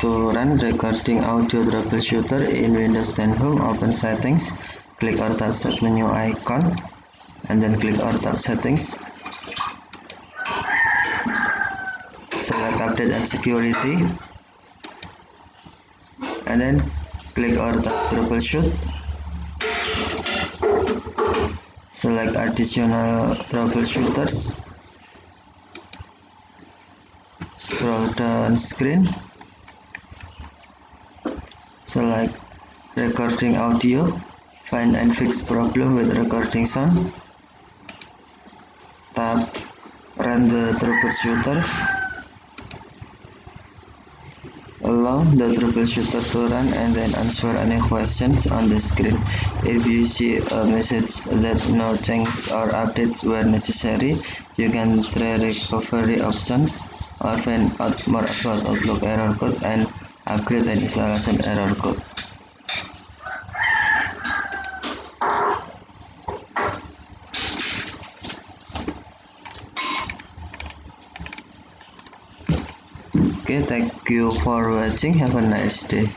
to run recording audio troubleshooter in Windows 10 Home. Open settings, click or tap set menu icon, and then click or tap settings. Select update and security, and then click or tap troubleshoot. Select additional troubleshooters. Scroll down screen. Select recording audio. Find and fix problem with recording sound. Tap run the troubleshooter. Allow the troubleshooter to run and then answer any questions on the screen. If you see a message that no changes or updates were necessary, you can try recovery options or find out more about Outlook error code and upgrade and installation error code. Okay, thank you for watching. Have a nice day.